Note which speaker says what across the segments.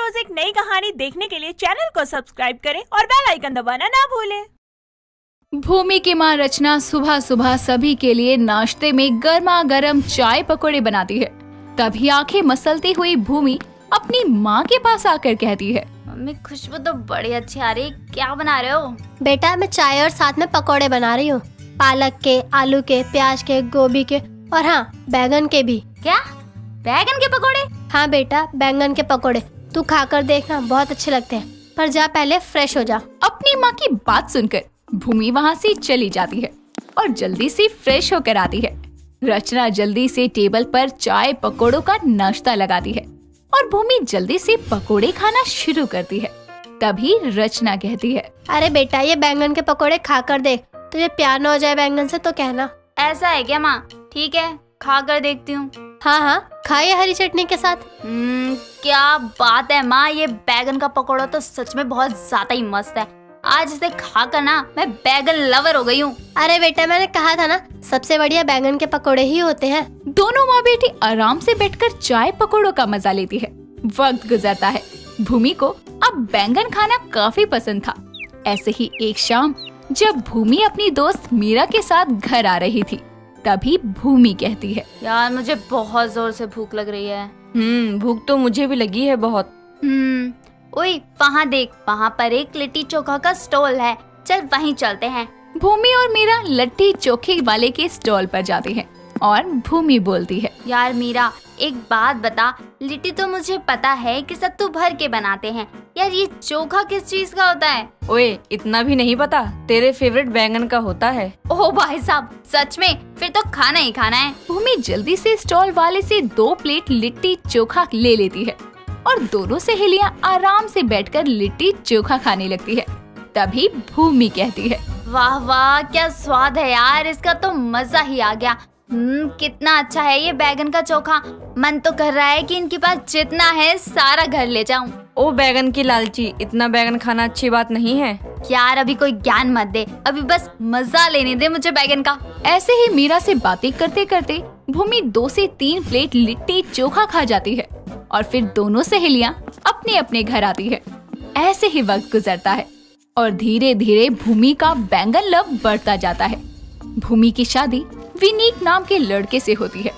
Speaker 1: रोज एक नई कहानी देखने के लिए चैनल को सब्सक्राइब करें और बेल आइकन दबाना ना भूलें।
Speaker 2: भूमि की माँ रचना सुबह सुबह सभी के लिए नाश्ते में गर्मा गर्म चाय पकौड़े बनाती है। तभी आंखें मसलती हुई भूमि अपनी माँ के पास आकर कहती है,
Speaker 3: मम्मी खुशबू तो बड़ी अच्छी आ रही, क्या बना रहे हो?
Speaker 4: बेटा मैं चाय और साथ में पकोड़े बना रही हूँ, पालक के, आलू के, प्याज के, गोभी के और हाँ बैंगन के भी।
Speaker 3: क्या बैगन के पकोड़े?
Speaker 4: हाँ बेटा बैंगन के पकोड़े, तू खाकर देखना, बहुत अच्छे लगते हैं, पर जा पहले फ्रेश हो जा।
Speaker 2: अपनी माँ की बात सुनकर भूमि वहाँ से चली जाती है और जल्दी से फ्रेश होकर आती है। रचना जल्दी से टेबल पर चाय पकोड़ों का नाश्ता लगाती है और भूमि जल्दी से पकोड़े खाना शुरू करती है। तभी रचना कहती है,
Speaker 4: अरे बेटा ये बैंगन के पकोड़े खाकर देख, तुझे प्यार न हो जाए बैंगन से तो कहना।
Speaker 3: ऐसा है क्या माँ? ठीक है, खा कर देखती हूँ।
Speaker 4: हाँ खाइए हरी चटनी के साथ।
Speaker 3: क्या बात है माँ, ये बैगन का पकोड़ा तो सच में बहुत ज्यादा ही मस्त है। आज इसे खाकर ना मैं बैगन लवर हो गई हूँ।
Speaker 4: अरे बेटा मैंने कहा था ना, सबसे बढ़िया बैंगन के पकोड़े ही होते हैं।
Speaker 2: दोनों माँ बेटी आराम से बैठकर चाय पकोड़ों का मजा लेती है। वक्त गुजरता है, भूमि को अब बैंगन खाना काफी पसंद था। ऐसे ही एक शाम जब भूमि अपनी दोस्त मीरा के साथ घर आ रही थी, तभी भूमि कहती है,
Speaker 3: यार मुझे बहुत जोर से भूख लग रही है।
Speaker 5: भूख तो मुझे भी लगी है बहुत।
Speaker 3: ओए वहाँ देख, वहाँ पर एक लिट्टी चोखा का स्टॉल है, चल वहीं चलते हैं।
Speaker 2: भूमि और मीरा लिट्टी चोखे वाले के स्टॉल पर जाते हैं और भूमि बोलती है,
Speaker 3: यार मीरा एक बात बता, लिट्टी तो मुझे पता है कि सत्तू भर के बनाते हैं, यार ये चोखा किस चीज का होता है?
Speaker 5: ओए इतना भी नहीं पता, तेरे फेवरेट बैंगन का होता है।
Speaker 3: ओह भाई साहब सच में, फिर तो खाना ही खाना है।
Speaker 2: भूमि जल्दी से स्टॉल वाले से 2 प्लेट लिट्टी चोखा ले लेती है और दोनों सहेलियां आराम से बैठकर लिट्टी चोखा खाने लगती है। तभी भूमि कहती है,
Speaker 3: वाह वाह क्या स्वाद है यार, इसका तो मजा ही आ गया। कितना अच्छा है ये बैगन का चोखा, मन तो कर रहा है कि इनके पास जितना है सारा घर ले जाऊं।
Speaker 5: ओ बैगन की लालची, इतना बैगन खाना अच्छी बात नहीं है।
Speaker 3: यार अभी कोई ज्ञान मत दे, अभी बस मजा लेने दे मुझे बैगन का।
Speaker 2: ऐसे ही मीरा से बातें करते करते भूमि 2 से 3 प्लेट लिट्टी चोखा खा जाती है और फिर दोनों सहेलियां अपने अपने घर आती है। ऐसे ही वक्त गुजरता है और धीरे धीरे भूमि का बैंगन लव बढ़ता जाता है। भूमि की शादी विनीत नाम के लड़के से होती है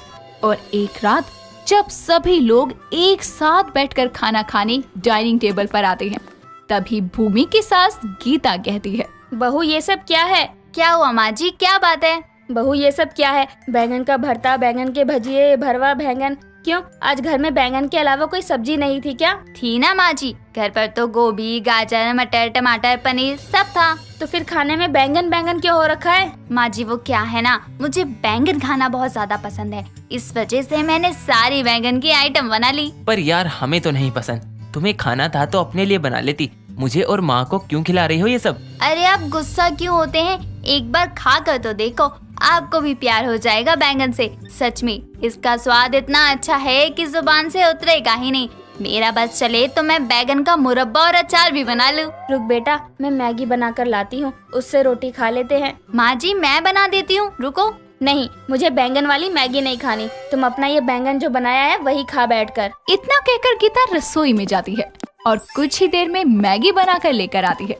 Speaker 2: और एक रात जब सभी लोग एक साथ बैठकर खाना खाने डाइनिंग टेबल पर आते हैं, तभी भूमि की सास गीता कहती है,
Speaker 3: बहू ये सब क्या है? क्या हुआ माँ जी, क्या बात है? बहू ये सब क्या है? बैगन का भरता, बैगन के भजिए, भरवा बैंगन। क्यों आज घर में बैंगन के अलावा कोई सब्जी नहीं थी क्या? थी ना माँ जी, घर पर तो गोभी, गाजर, मटर, टमाटर, पनीर सब था। तो फिर खाने में बैंगन बैंगन क्यों हो रखा है? माँ जी वो क्या है ना, मुझे बैंगन खाना बहुत ज्यादा पसंद है, इस वजह से मैंने सारी बैंगन की आइटम बना ली।
Speaker 6: पर यार हमें तो नहीं पसंद, तुम्हें खाना था तो अपने लिए बना लेती, मुझे और माँ को क्यों खिला रही हो ये सब?
Speaker 3: अरे आप गुस्सा क्यों होते हैं, एक बार खा कर तो देखो, आपको भी प्यार हो जाएगा बैंगन से। सच में इसका स्वाद इतना अच्छा है कि जुबान से उतरेगा ही नहीं। मेरा बस चले तो मैं बैगन का मुरब्बा और अचार भी बना लूं। रुक बेटा, मैं मैगी बना कर लाती हूँ, उससे रोटी खा लेते हैं। माँ जी मैं बना देती हूँ, रुको। नहीं मुझे बैंगन वाली मैगी नहीं खानी, तुम अपना ये बैंगन जो बनाया है वही खा बैठकर।
Speaker 2: इतना कहकर गीता रसोई में जाती है और कुछ ही देर में मैगी बनाकर लेकर आती है,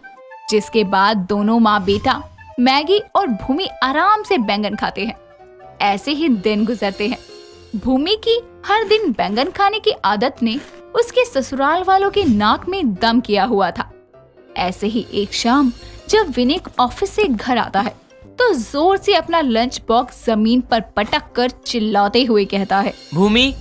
Speaker 2: जिसके बाद दोनों माँ बेटा मैगी और भूमि आराम से बैंगन खाते हैं। ऐसे ही दिन गुजरते हैं। भूमि की हर दिन बैंगन खाने की आदत ने उसके ससुराल वालों के नाक में दम किया हुआ था। ऐसे ही एक शाम जब विनीत ऑफिस से घर आता है तो जोर से अपना लंच बॉक्स जमीन पर पटक कर चिल्लाते हुए कहता है,
Speaker 6: भूमि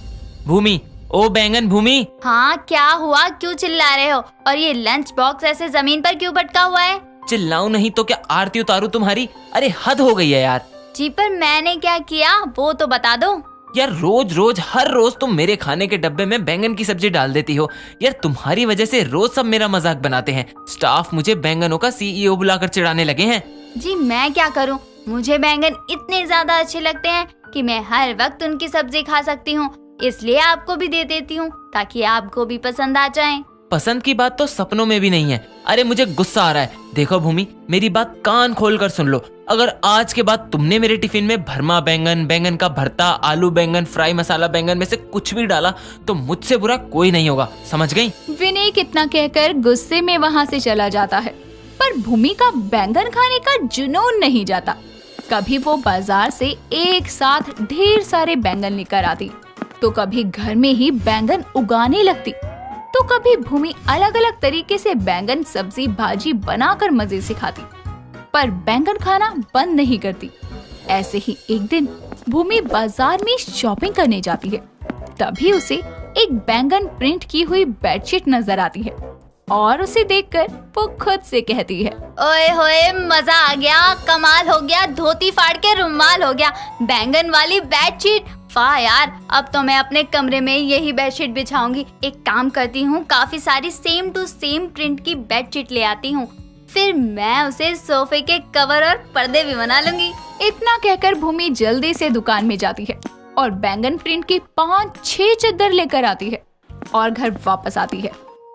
Speaker 6: भूमि ओ बैंगन भूमि।
Speaker 3: हाँ क्या हुआ, क्यों चिल्ला रहे हो? और ये लंच बॉक्स ऐसे जमीन पर क्यों पटका हुआ है?
Speaker 6: चिल्लाऊं नहीं तो क्या आरती उतारूं तुम्हारी? अरे हद हो गई है यार।
Speaker 3: जी पर मैंने क्या किया वो तो बता दो।
Speaker 6: यार रोज रोज हर रोज तुम मेरे खाने के डब्बे में बैंगन की सब्जी डाल देती हो। यार तुम्हारी वजह से रोज सब मेरा मजाक बनाते हैं, स्टाफ मुझे बैंगनों का CEO बुलाकर चिढ़ाने लगे हैं।
Speaker 3: जी मैं क्या करूं, मुझे बैंगन इतने ज्यादा अच्छे लगते हैं कि मैं हर वक्त उनकी सब्जी खा सकती हूँ, इसलिए आपको भी दे देती हूँ ताकि आपको भी पसंद आ जाए।
Speaker 6: पसंद की बात तो सपनों में भी नहीं है। अरे मुझे गुस्सा आ रहा है। देखो भूमि, मेरी बात कान खोल कर सुन लो। अगर आज के बाद तुमने मेरे टिफिन में भरमा बैंगन, बैंगन का भरता, आलू बैंगन, फ्राई मसाला बैंगन में से कुछ भी डाला तो मुझसे बुरा कोई नहीं होगा, समझ गई?
Speaker 2: विनीक इतना कहकर गुस्से में वहाँ से चला जाता है। पर भूमि का बैंगन खाने का जुनून नहीं जाता। कभी वो बाजार से एक साथ ढेर सारे बैंगन लेकर आती, तो कभी घर में ही बैंगन उगाने लगती, तो कभी भूमि अलग अलग तरीके से बैंगन सब्जी भाजी बनाकर मजे से खाती, पर बैंगन खाना बंद नहीं करती। ऐसे ही एक दिन भूमि बाजार में शॉपिंग करने जाती है। तभी उसे एक बैंगन प्रिंट की हुई बेडशीट नजर आती है और उसे देखकर वो खुद से कहती है,
Speaker 3: ओए होए, मजा आ गया, कमाल हो गया, धोती फाड़ के रुमाल हो गया, बैंगन वाली बेडशीट। वाह यार, अब तो मैं अपने कमरे में यही बेडशीट बिछाऊंगी। एक काम करती हूँ, काफी सारी सेम टू सेम प्रिंट की बेडशीट ले आती हूँ, फिर मैं उसे सोफे के कवर और पर्दे भी बना लूंगी।
Speaker 2: इतना कहकर भूमि जल्दी से दुकान में जाती है और बैंगन प्रिंट की 5-6 चादर लेकर आती है और घर वापस आती है।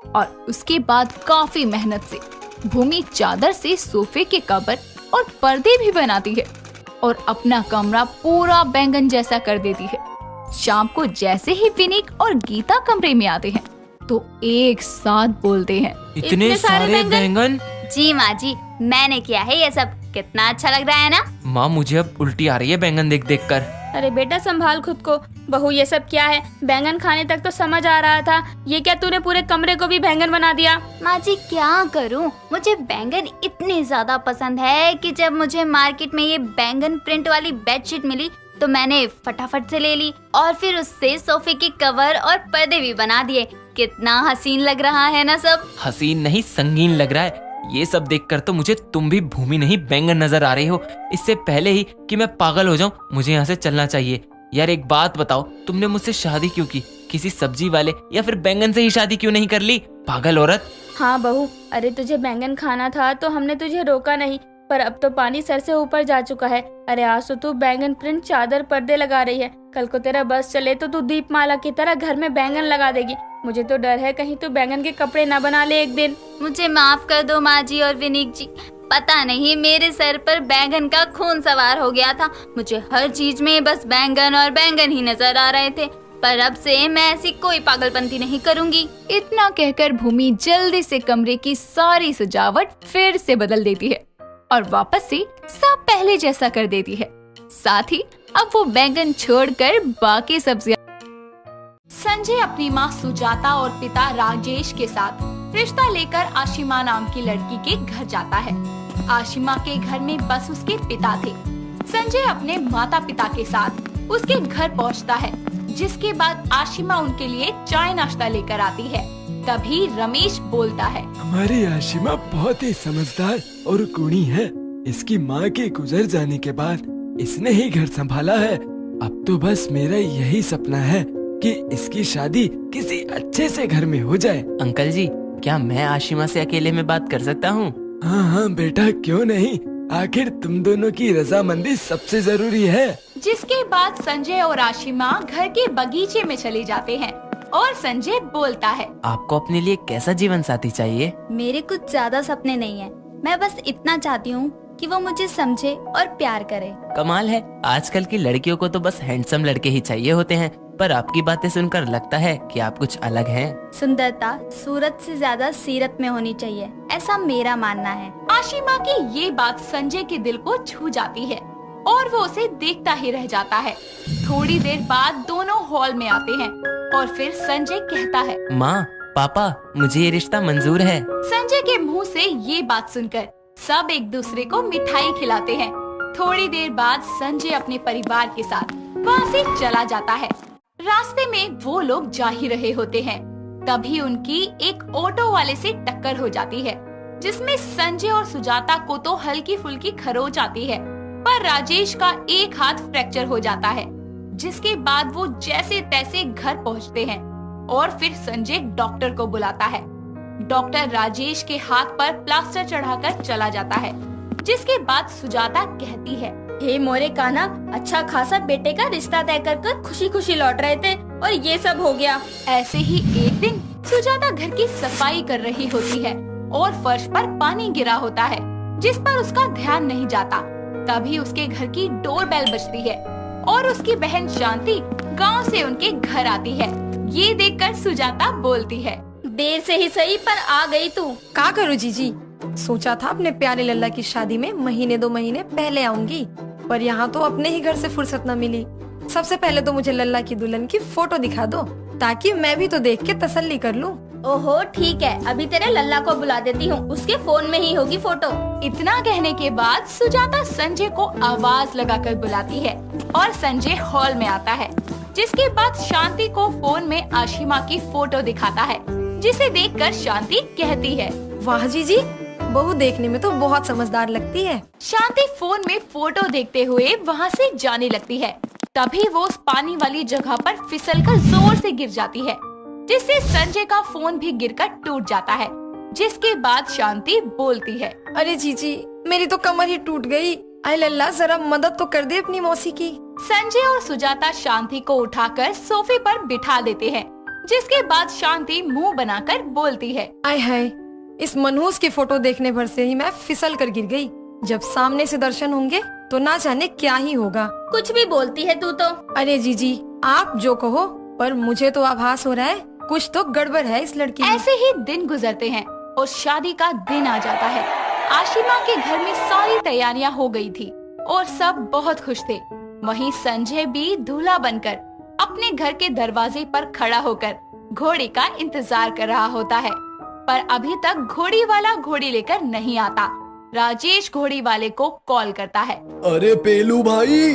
Speaker 2: और उसके बाद काफी मेहनत से भूमि चादर से सोफे के कवर और पर्दे भी बनाती है और अपना कमरा पूरा बैंगन जैसा कर देती है। शाम को जैसे ही विनीक और गीता कमरे में आते हैं तो एक साथ बोलते हैं,
Speaker 6: इतने सारे बैंगन?
Speaker 3: जी माँ जी, मैंने किया है ये सब। कितना अच्छा लग रहा है ना?
Speaker 6: माँ, मुझे अब उल्टी आ रही है बैंगन देख देख कर।
Speaker 5: अरे बेटा संभाल खुद को। बहू, ये सब क्या है? बैंगन खाने तक तो समझ आ रहा था, ये क्या तूने पूरे कमरे को भी बैंगन बना दिया?
Speaker 3: माँ जी क्या करूँ, मुझे बैंगन इतने ज्यादा पसंद है कि जब मुझे मार्केट में ये बैंगन प्रिंट वाली बेडशीट मिली तो मैंने फटाफट से ले ली और फिर उससे सोफे के कवर और पर्दे भी बना दिए। कितना हसीन लग रहा है ना सब?
Speaker 6: हसीन नहीं, संगीन लग रहा है। ये सब देखकर तो मुझे तुम भी भूमि नहीं बैंगन नजर आ रही हो। इससे पहले ही कि मैं पागल हो जाऊं, मुझे यहाँ से चलना चाहिए। यार एक बात बताओ, तुमने मुझसे शादी क्यों की? किसी सब्जी वाले या फिर बैंगन से ही शादी क्यों नहीं कर ली, पागल औरत?
Speaker 5: हाँ बहू, अरे तुझे बैंगन खाना था तो हमने तुझे रोका नहीं, पर अब तो पानी सर से ऊपर जा चुका है। अरे आज तो तू बैंगन प्रिंट चादर पर्दे लगा रही है, कल को तेरा बस चले तो तू दीपमाला की तरह घर में बैंगन लगा देगी। मुझे तो डर है कहीं तू बैंगन के कपड़े ना बना ले एक दिन।
Speaker 3: मुझे माफ कर दो माँ जी और विनीक जी, पता नहीं मेरे सर पर बैंगन का खून सवार हो गया था। मुझे हर चीज में बस बैंगन और बैंगन ही नजर आ रहे थे, पर अब से मैं ऐसी कोई पागलपंती नहीं करूँगी।
Speaker 2: इतना कहकर भूमि जल्दी से कमरे की सारी सजावट फिर से बदल देती है और वापस से सब पहले जैसा कर देती है। साथ ही अब वो बैंगन छोड़कर बाकी सब्जियां। संजय अपनी माँ सुजाता और पिता राजेश के साथ रिश्ता लेकर आशिमा नाम की लड़की के घर जाता है। आशिमा के घर में बस उसके पिता थे। संजय अपने माता पिता के साथ उसके घर पहुंचता है, जिसके बाद आशिमा उनके लिए चाय नाश्ता लेकर आती है। तभी रमेश बोलता है,
Speaker 7: हमारी आशिमा बहुत ही समझदार और गुणी है। इसकी माँ के गुजर जाने के बाद इसने ही घर संभाला है। अब तो बस मेरा यही सपना है कि इसकी शादी किसी अच्छे से घर में हो जाए।
Speaker 6: अंकल जी, क्या मैं आशिमा से अकेले में बात कर सकता हूँ?
Speaker 7: हाँ हाँ बेटा, क्यों नहीं, आखिर तुम दोनों की रजामंदी सबसे जरूरी है।
Speaker 2: जिसके बाद संजय और आशिमा घर के बगीचे में चले जाते हैं और संजय बोलता है,
Speaker 6: आपको अपने लिए कैसा जीवन साथी चाहिए?
Speaker 3: मेरे कुछ ज्यादा सपने नहीं है, मैं बस इतना चाहती हूँ कि वो मुझे समझे और प्यार करे।
Speaker 6: कमाल है, आजकल की लड़कियों को तो बस हैंडसम लड़के ही चाहिए होते हैं, पर आपकी बातें सुनकर लगता है कि आप कुछ अलग हैं।
Speaker 3: सुंदरता सूरत से ज्यादा सीरत में होनी चाहिए, ऐसा मेरा मानना है।
Speaker 2: आशिमा की ये बात संजय के दिल को छू जाती है और वो उसे देखता ही रह जाता है। थोड़ी देर बाद दोनों हॉल में आते हैं और फिर संजय कहता है,
Speaker 6: माँ पापा, मुझे ये रिश्ता मंजूर है।
Speaker 2: संजय के मुंह से ये बात सुनकर सब एक दूसरे को मिठाई खिलाते हैं। थोड़ी देर बाद संजय अपने परिवार के साथ वहाँ से चला जाता है। रास्ते में वो लोग जा ही रहे होते हैं, तभी उनकी एक ऑटो वाले से टक्कर हो जाती है, जिसमें संजय और सुजाता को तो हल्की फुल्की खरोच आती है, पर राजेश का एक हाथ फ्रैक्चर हो जाता है। जिसके बाद वो जैसे तैसे घर पहुंचते हैं और फिर संजय डॉक्टर को बुलाता है। डॉक्टर राजेश के हाथ पर प्लास्टर चढ़ाकर चला जाता है। जिसके बाद सुजाता कहती है,
Speaker 5: हे मोरे कान्हा, अच्छा खासा बेटे का रिश्ता तय कर खुशी खुशी लौट रहे थे और ये सब हो गया।
Speaker 2: ऐसे ही एक दिन सुजाता घर की सफाई कर रही होती है और फर्श पर पानी गिरा होता है जिस पर उसका ध्यान नहीं जाता। तभी उसके घर की डोरबेल बजती है और उसकी बहन शांति गांव से उनके घर आती है। ये देखकर सुजाता बोलती है,
Speaker 5: देर से ही सही पर आ गई तू।
Speaker 8: का करूँ जीजी, सोचा था अपने प्यारे लल्ला की शादी में महीने 2 महीने पहले आऊंगी, पर यहाँ तो अपने ही घर से फुर्सत न मिली। सबसे पहले तो मुझे लल्ला की दुल्हन की फोटो दिखा दो ताकि मैं भी तो देख के तसल्ली कर लूं।
Speaker 5: ओहो ठीक है, अभी तेरे लल्ला को बुला देती हूँ, उसके फोन में ही होगी फोटो।
Speaker 2: इतना कहने के बाद सुजाता संजय को आवाज लगाकर बुलाती है और संजय हॉल में आता है, जिसके बाद शांति को फोन में आशिमा की फोटो दिखाता है, जिसे देखकर शांति कहती है,
Speaker 8: वाह जीजी, बहू देखने में तो बहुत समझदार लगती है।
Speaker 2: शांति फोन में फोटो देखते हुए वहाँ से जाने लगती है। तभी वो उस पानी वाली जगह पर फिसलकर जोर से गिर जाती है, जिससे संजय का फोन भी गिरकर टूट जाता है। जिसके बाद शांति बोलती है,
Speaker 8: अरे जीजी, मेरी तो कमर ही टूट गई। आई लल्ला, जरा मदद तो कर दे अपनी मौसी की।
Speaker 2: संजय और सुजाता शांति को उठाकर सोफे पर बिठा देते हैं, जिसके बाद शांति मुंह बनाकर बोलती है,
Speaker 8: आय हाय, इस मनहूस की फोटो देखने भर से ही मैं फिसल कर गिर गई। जब सामने से दर्शन होंगे तो ना जाने क्या ही होगा।
Speaker 5: कुछ भी बोलती है तू तो।
Speaker 8: अरे जीजी, आप जो कहो, पर मुझे तो आभास हो रहा है कुछ तो गड़बड़ है इस लड़की में।
Speaker 2: ऐसे ही दिन गुजरते हैं और शादी का दिन आ जाता है। आशिमा के घर में सारी तैयारियां हो गई थी और सब बहुत खुश थे। वहीं संजय भी दूल्हा बनकर अपने घर के दरवाजे पर खड़ा होकर घोड़ी का इंतजार कर रहा होता है, पर अभी तक घोड़ी वाला घोड़ी लेकर नहीं आता। राजेश घोड़ी वाले को कॉल करता है,
Speaker 9: अरे पेलू भाई,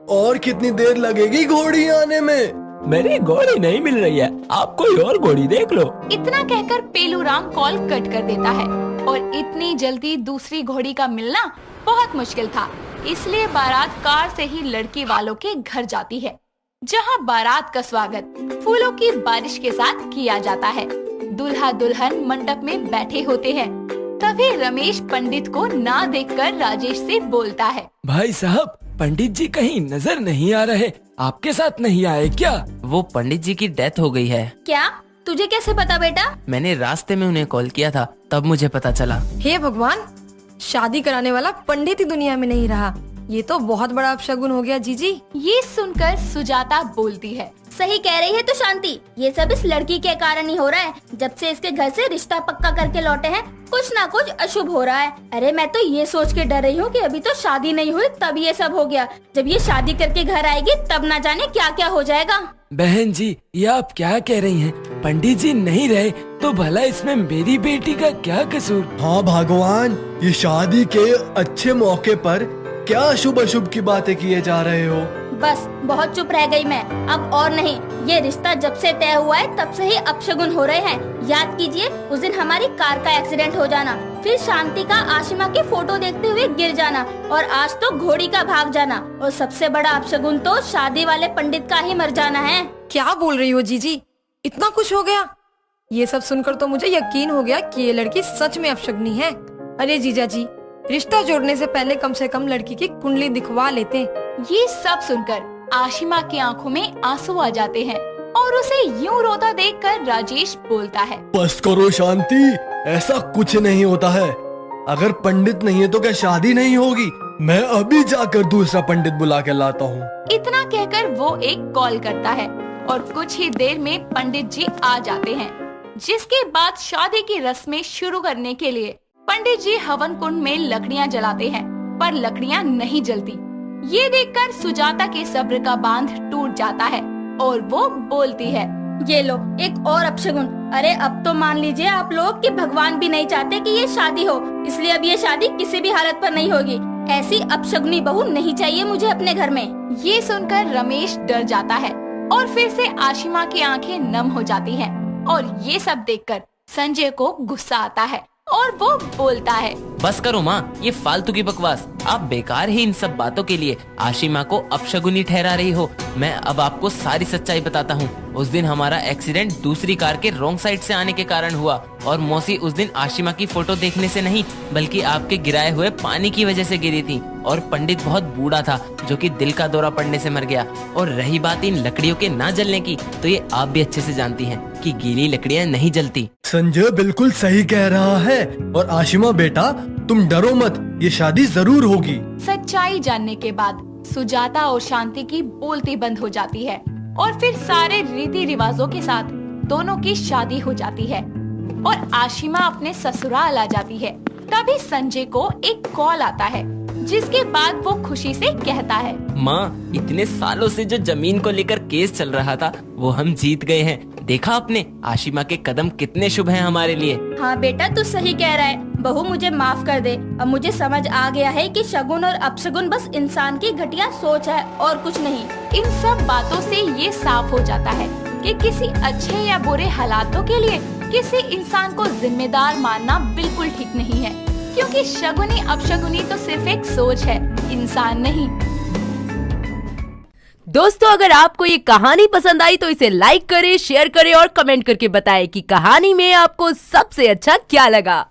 Speaker 9: और कितनी देर लगेगी घोड़ी आने में?
Speaker 6: मेरी घोड़ी नहीं मिल रही है, आप कोई और घोड़ी देख लो।
Speaker 2: इतना कहकर पेलूराम कॉल कट कर देता है और इतनी जल्दी दूसरी घोड़ी का मिलना बहुत मुश्किल था। इसलिए बारात कार से ही लड़की वालों के घर जाती है, जहां बारात का स्वागत फूलों की बारिश के साथ किया जाता है। दूल्हा दुल्हन मंडप में बैठे होते हैं। तभी रमेश पंडित को ना देखकर राजेश से बोलता है,
Speaker 7: भाई साहब, पंडित जी कहीं नजर नहीं आ रहे, आपके साथ नहीं आए क्या?
Speaker 6: वो पंडित जी की डेथ हो गई है।
Speaker 5: क्या? तुझे कैसे पता बेटा?
Speaker 6: मैंने रास्ते में उन्हें कॉल किया था, तब मुझे पता चला।
Speaker 8: हे भगवान, शादी कराने वाला पंडित ही दुनिया में नहीं रहा। ये तो बहुत बड़ा अपशगुन हो गया जीजी।
Speaker 2: ये सुनकर सुजाता बोलती है,
Speaker 5: सही कह रही है तो शांति, ये सब इस लड़की के कारण ही हो रहा है। जब से इसके घर से रिश्ता पक्का करके लौटे हैं, कुछ ना कुछ अशुभ हो रहा है। अरे मैं तो ये सोच के डर रही हूँ कि अभी तो शादी नहीं हुई तब ये सब हो गया। जब ये शादी करके घर आएगी तब ना जाने क्या क्या हो जाएगा।
Speaker 7: बहन जी, ये आप क्या कह रही हैं? पंडित जी नहीं रहे तो भला इसमें मेरी बेटी का क्या कसूर?
Speaker 9: हाँ भगवान, ये शादी के अच्छे मौके पर क्या अशुभ अशुभ की बातें किए जा रहे हो?
Speaker 5: बस बहुत चुप रह गई मैं, अब और नहीं। ये रिश्ता जब से तय हुआ है तब से ही अपशगुन हो रहे हैं। याद कीजिए उस दिन हमारी कार का एक्सीडेंट हो जाना, फिर शांति का आशिमा की फोटो देखते हुए गिर जाना, और आज तो घोड़ी का भाग जाना, और सबसे बड़ा अपशगुन तो शादी वाले पंडित का ही मर जाना है।
Speaker 8: क्या बोल रही हो जीजी, इतना कुछ हो गया? ये सब सुनकर तो मुझे यकीन हो गया कि ये लड़की सच में अपशगुनी है। अरे जीजा जी, रिश्ता जोड़ने से पहले कम से कम लड़की की कुंडली दिखवा लेते।
Speaker 2: ये सब सुनकर आशिमा की आंखों में आंसू आ जाते हैं और उसे यूं रोता देखकर राजेश बोलता है,
Speaker 9: बस करो शांति, ऐसा कुछ नहीं होता है। अगर पंडित नहीं है तो क्या शादी नहीं होगी? मैं अभी जाकर दूसरा पंडित बुला के लाता हूँ।
Speaker 2: इतना कहकर वो एक कॉल करता है और कुछ ही देर में पंडित जी आ जाते हैं। जिसके बाद शादी की रस्में शुरू करने के लिए पंडित जी हवन कुंड में लकड़ियां जलाते हैं, पर लकड़ियां नहीं जलती। ये देखकर सुजाता के सब्र का बांध टूट जाता है और वो बोलती है,
Speaker 5: ये लो एक और अपशगुन। अरे अब तो मान लीजिए आप लोग कि भगवान भी नहीं चाहते कि ये शादी हो, इसलिए अब ये शादी किसी भी हालत पर नहीं होगी। ऐसी अपशगुनी बहू नहीं चाहिए मुझे अपने घर में।
Speaker 2: ये सुनकर रमेश डर जाता है और फिर से आशिमा की आंखें नम हो जाती हैं और ये सब देखकर संजय को गुस्सा आता है और वो बोलता है,
Speaker 6: बस करो माँ, ये फालतू की बकवास। आप बेकार ही इन सब बातों के लिए आशिमा को अपशगुनी ठहरा रही हो। मैं अब आपको सारी सच्चाई बताता हूँ। उस दिन हमारा एक्सीडेंट दूसरी कार के रॉन्ग साइड से आने के कारण हुआ और मौसी उस दिन आशिमा की फोटो देखने से नहीं बल्कि आपके गिराए हुए पानी की वजह से गिरी थी। और पंडित बहुत बूढ़ा था जो कि दिल का दौरा पड़ने से मर गया। और रही बात इन लकड़ियों के ना जलने की, तो ये आप भी अच्छे से जानती हैं कि गीली लकड़ियाँ नहीं जलती।
Speaker 9: संजय बिल्कुल सही कह रहा है। और आशिमा बेटा, तुम डरो मत, ये शादी जरूर होगी।
Speaker 2: सच्चाई जानने के बाद सुजाता और शांति की बोलती बंद हो जाती है और फिर सारे रीति रिवाजों के साथ दोनों की शादी हो जाती है और आशिमा अपने ससुराल आ जाती है। तभी संजय को एक कॉल आता है जिसके बाद वो खुशी से कहता है,
Speaker 6: माँ, इतने सालों से जो जमीन को लेकर केस चल रहा था वो हम जीत गए हैं। देखा आपने, आशिमा के कदम कितने शुभ हैं हमारे लिए।
Speaker 5: हाँ बेटा, तू सही कह रहा है। बहू मुझे माफ कर दे। अब मुझे समझ आ गया है कि शगुन और अपशगुन बस इंसान की घटिया सोच है और कुछ नहीं।
Speaker 2: इन सब बातों से ये साफ हो जाता है कि किसी अच्छे या बुरे हालातों के लिए किसी इंसान को जिम्मेदार मानना बिल्कुल ठीक नहीं है, क्योंकि शगुनी अपशगुनी तो सिर्फ एक सोच है, इंसान नहीं।
Speaker 10: दोस्तों, अगर आपको ये कहानी पसंद आई तो इसे लाइक करें, शेयर करें और कमेंट करके बताएं कि कहानी में आपको सबसे अच्छा क्या लगा।